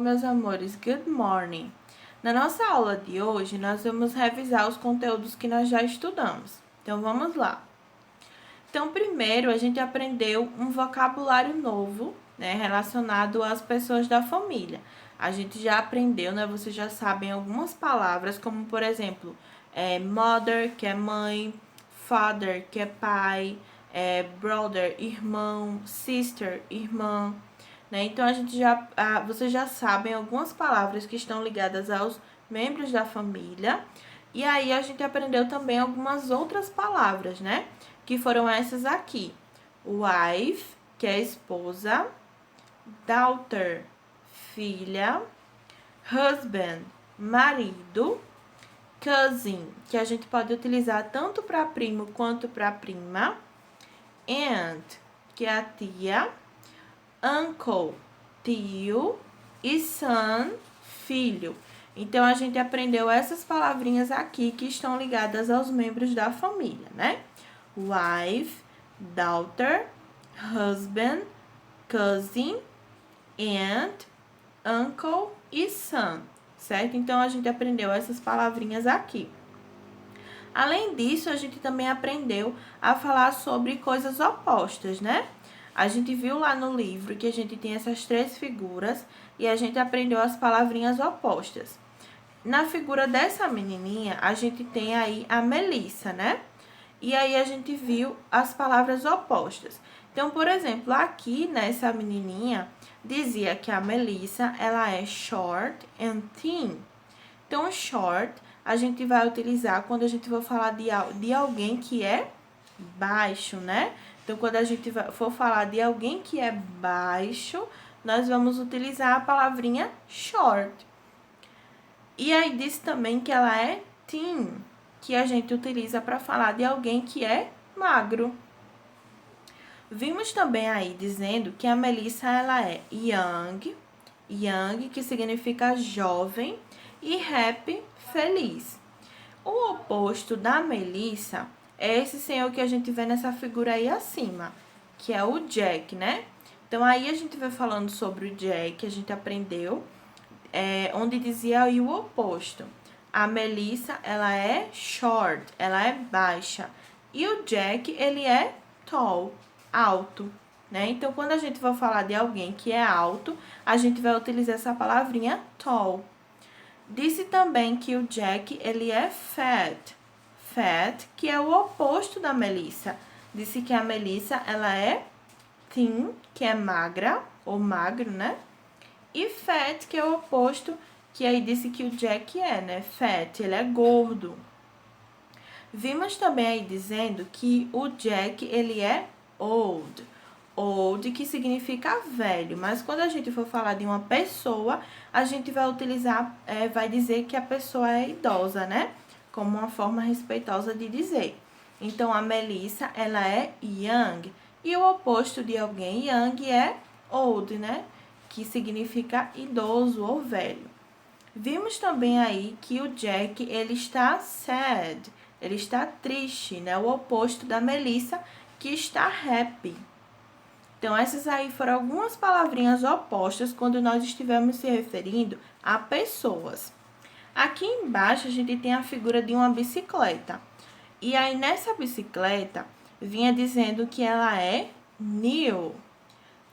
meus amores, good morning! Na nossa aula de hoje, nós vamos revisar os conteúdos que nós já estudamos. Então, vamos lá. Então, primeiro, a gente aprendeu um vocabulário novo, né, relacionado às pessoas da família. A gente já aprendeu, né, vocês já sabem algumas palavras, como, por exemplo, mother, que é mãe, father, que é pai, brother, irmão, sister, irmã, né? Então, vocês já sabem algumas palavras que estão ligadas aos membros da família. E aí, a gente aprendeu também algumas outras palavras, né? Que foram essas aqui. Wife, que é esposa. Daughter, filha. Husband, marido. Cousin, que a gente pode utilizar tanto para primo quanto para prima. Aunt, que é a tia. Uncle, tio, e son, filho. Então, a gente aprendeu essas palavrinhas aqui que estão ligadas aos membros da família, né? Wife, daughter, husband, cousin, aunt, uncle e son, certo? Então, a gente aprendeu essas palavrinhas aqui. Além disso, a gente também aprendeu a falar sobre coisas opostas, né? A gente viu lá no livro que a gente tem essas três figuras e a gente aprendeu as palavrinhas opostas. Na figura dessa menininha, a gente tem aí a Melissa, né? E aí a gente viu as palavras opostas. Então, por exemplo, aqui nessa menininha, dizia que a Melissa, ela é short and thin. Então, short, a gente vai utilizar quando a gente for falar de alguém que é baixo, né? Então, quando a gente for falar de alguém que é baixo, nós vamos utilizar a palavrinha short. E aí, disse também que ela é thin, que a gente utiliza para falar de alguém que é magro. Vimos também aí dizendo que a Melissa, ela é young, que significa jovem, e happy, feliz. O oposto da Melissa é esse senhor que a gente vê nessa figura aí acima, que é o Jack, né? Então, aí a gente vai falando sobre o Jack, a gente aprendeu, onde dizia aí o oposto. A Melissa, ela é short, ela é baixa. E o Jack, ele é tall, alto, né? Então, quando a gente for falar de alguém que é alto, a gente vai utilizar essa palavrinha tall. Disse também que o Jack, ele é fat, que é o oposto da Melissa. Disse que a Melissa, ela é thin, que é magra, ou magro, né? E fat, que é o oposto, que aí disse que o Jack é, né? Fat, ele é gordo. Vimos também aí dizendo que o Jack, ele é old. Old, que significa velho, mas quando a gente for falar de uma pessoa, a gente vai utilizar, vai dizer que a pessoa é idosa, né? Como uma forma respeitosa de dizer. Então, a Melissa, ela é young. E o oposto de alguém young é old, né? Que significa idoso ou velho. Vimos também aí que o Jack, ele está sad. Ele está triste, né? O oposto da Melissa, que está happy. Então, essas aí foram algumas palavrinhas opostas quando nós estivermos se referindo a pessoas. Aqui embaixo, a gente tem a figura de uma bicicleta. E aí, nessa bicicleta, vinha dizendo que ela é new.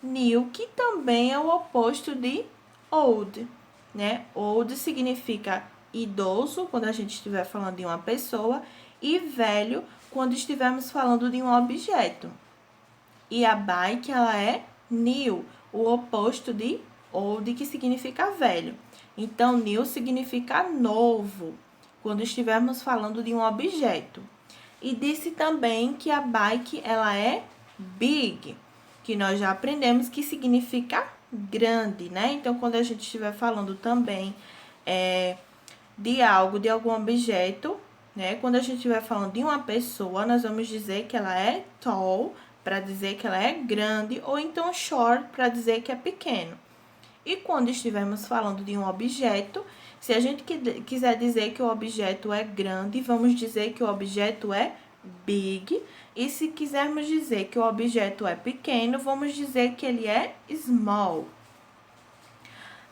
New, que também é o oposto de old, né? Old significa idoso, quando a gente estiver falando de uma pessoa, e velho, quando estivermos falando de um objeto. E a bike, ela é new, o oposto de old, que significa velho. Então, new significa novo, quando estivermos falando de um objeto. E disse também que a bike, ela é big, que nós já aprendemos que significa grande, né? Então, quando a gente estiver falando também de algo, de algum objeto, né? Quando a gente estiver falando de uma pessoa, nós vamos dizer que ela é tall, para dizer que ela é grande, ou então short, para dizer que é pequeno. E quando estivermos falando de um objeto, se a gente quiser dizer que o objeto é grande, vamos dizer que o objeto é big. E se quisermos dizer que o objeto é pequeno, vamos dizer que ele é small.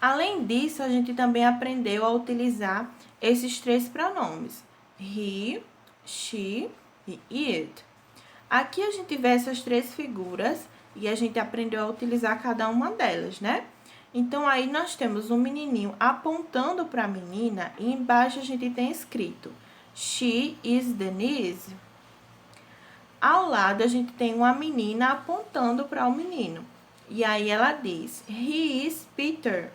Além disso, a gente também aprendeu a utilizar esses 3 pronomes: he, she e it. Aqui a gente vê essas 3 figuras e a gente aprendeu a utilizar cada uma delas, né? Então, aí nós temos um menininho apontando para a menina e embaixo a gente tem escrito She is Denise. Ao lado, a gente tem uma menina apontando para o menino. E aí ela diz He is Peter.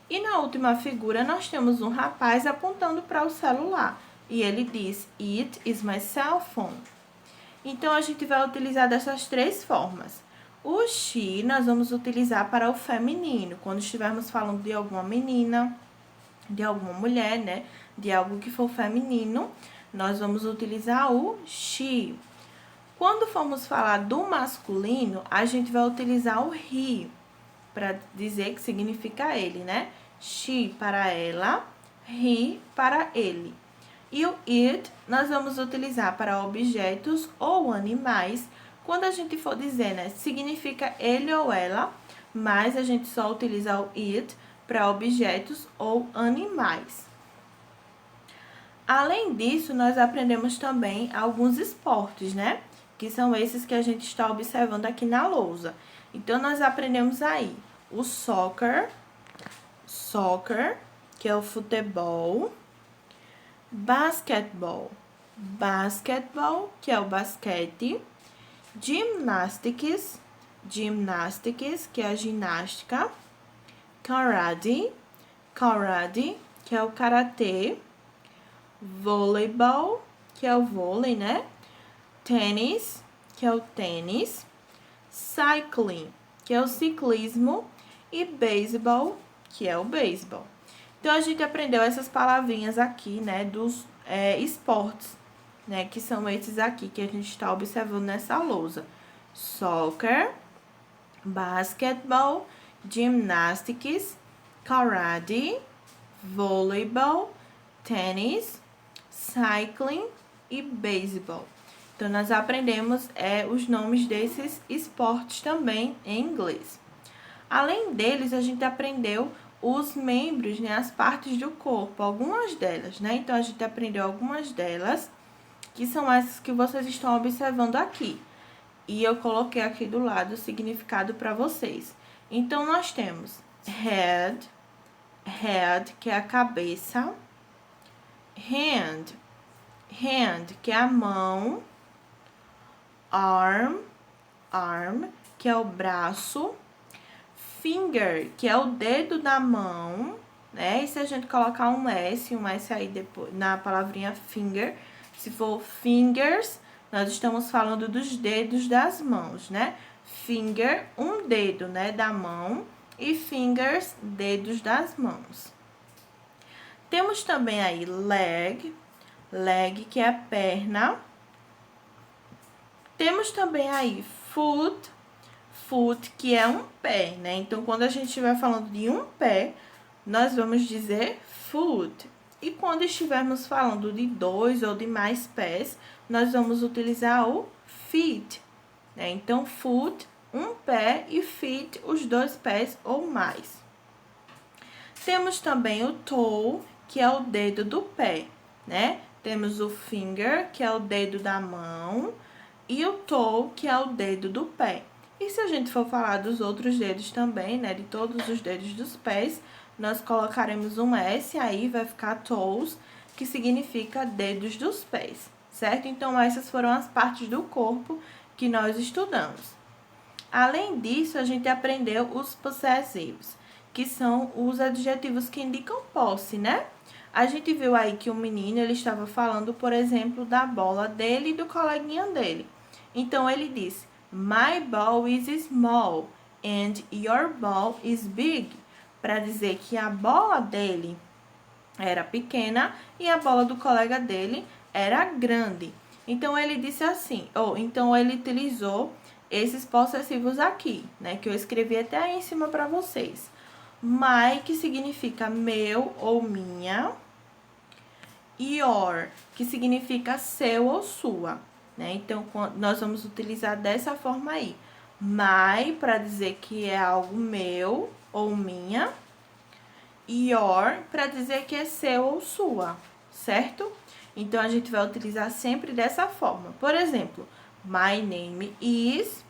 E na última figura, nós temos um rapaz apontando para o celular. E ele diz It is my cell phone. Então, a gente vai utilizar dessas 3 formas. O she nós vamos utilizar para o feminino, quando estivermos falando de alguma menina, de alguma mulher, né? De algo que for feminino, nós vamos utilizar o she. Quando formos falar do masculino, a gente vai utilizar o he, para dizer que significa ele, né? She para ela, he para ele. E o it nós vamos utilizar para objetos ou animais, quando a gente for dizer, né, significa ele ou ela, mas a gente só utiliza o it para objetos ou animais. Além disso, nós aprendemos também alguns esportes, né? Que são esses que a gente está observando aqui na lousa. Então, nós aprendemos aí o soccer, que é o futebol, basquetebol, que é o basquete, gymnastics, que é a ginástica, karate, que é o karatê, voleibol, que é o vôlei, né? Tênis, que é o tênis, cycling, que é o ciclismo, e baseball, que é o beisebol. Então, a gente aprendeu essas palavrinhas aqui, né, dos esportes, né, que são esses aqui que a gente está observando nessa lousa. Soccer, basketball, gymnastics, karate, voleibol, tênis, cycling e beisebol. Então, nós aprendemos os nomes desses esportes também em inglês. Além deles, a gente aprendeu os membros, né, as partes do corpo, algumas delas, né? Então, a gente aprendeu algumas delas, que são essas que vocês estão observando aqui. E eu coloquei aqui do lado o significado para vocês. Então, nós temos head, que é a cabeça, hand, que é a mão, arm, que é o braço, finger, que é o dedo da mão, né? E se a gente colocar um S aí depois na palavrinha finger, se for fingers, nós estamos falando dos dedos das mãos, né? Finger, um dedo, né, da mão, e fingers, dedos das mãos. Temos também aí leg, que é a perna. Temos também aí foot, que é um pé, né? Então, quando a gente estiver falando de um pé, nós vamos dizer foot. E quando estivermos falando de 2 ou de mais pés, nós vamos utilizar o feet, né? Então, foot, um pé, e feet, os 2 pés ou mais. Temos também o toe, que é o dedo do pé, né? Temos o finger, que é o dedo da mão, e o toe, que é o dedo do pé. E se a gente for falar dos outros dedos também, né, de todos os dedos dos pés, nós colocaremos um S, aí vai ficar toes, que significa dedos dos pés, certo? Então, essas foram as partes do corpo que nós estudamos. Além disso, a gente aprendeu os possessivos, que são os adjetivos que indicam posse, né? A gente viu aí que o menino, ele estava falando, por exemplo, da bola dele e do coleguinha dele. Então, ele disse, my ball is small and your ball is big, para dizer que a bola dele era pequena e a bola do colega dele era grande. Então, ele disse assim, então ele utilizou esses possessivos aqui, né, que eu escrevi até aí em cima para vocês. My, que significa meu ou minha, your, que significa seu ou sua, né? Então, nós vamos utilizar dessa forma aí. My, para dizer que é algo meu ou minha. your para dizer que é seu ou sua, certo? Então, a gente vai utilizar sempre dessa forma. Por exemplo, my name is,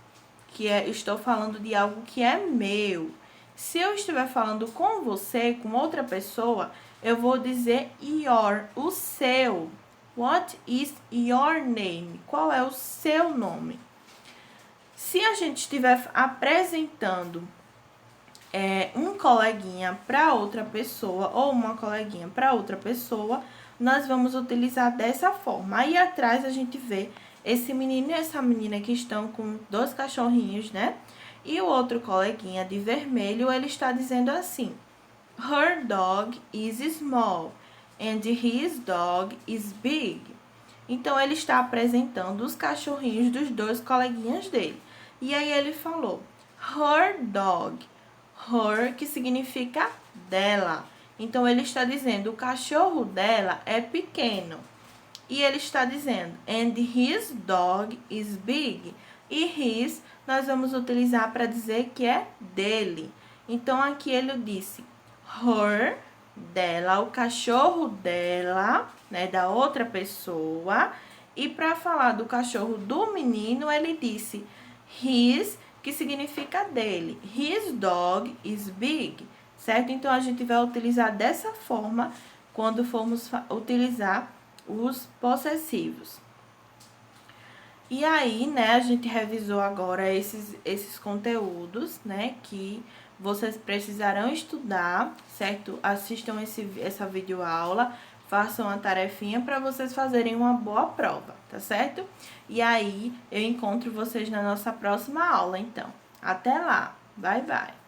estou falando de algo que é meu. Se eu estiver falando com você, com outra pessoa, eu vou dizer your, o seu. What is your name? Qual é o seu nome? Se a gente estiver apresentando um coleguinha para outra pessoa ou uma coleguinha para outra pessoa, nós vamos utilizar dessa forma. Aí atrás a gente vê esse menino e essa menina que estão com 2 cachorrinhos, né? E o outro coleguinha de vermelho, ele está dizendo assim: Her dog is small and his dog is big. Então, ele está apresentando os cachorrinhos dos 2 coleguinhas dele. E aí ele falou, her dog. Her, que significa dela. Então, ele está dizendo, o cachorro dela é pequeno. E ele está dizendo, and his dog is big. E his, nós vamos utilizar para dizer que é dele. Então, aqui ele disse, her, dela, o cachorro dela, né, da outra pessoa. E para falar do cachorro do menino, ele disse his, que significa dele. His dog is big, certo? Então, a gente vai utilizar dessa forma quando formos utilizar os possessivos. E aí, né, a gente revisou agora esses conteúdos, né, que vocês precisarão estudar, certo? Assistam essa videoaula, façam a tarefinha para vocês fazerem uma boa prova, tá certo? E aí, eu encontro vocês na nossa próxima aula, então. Até lá! Bye, bye!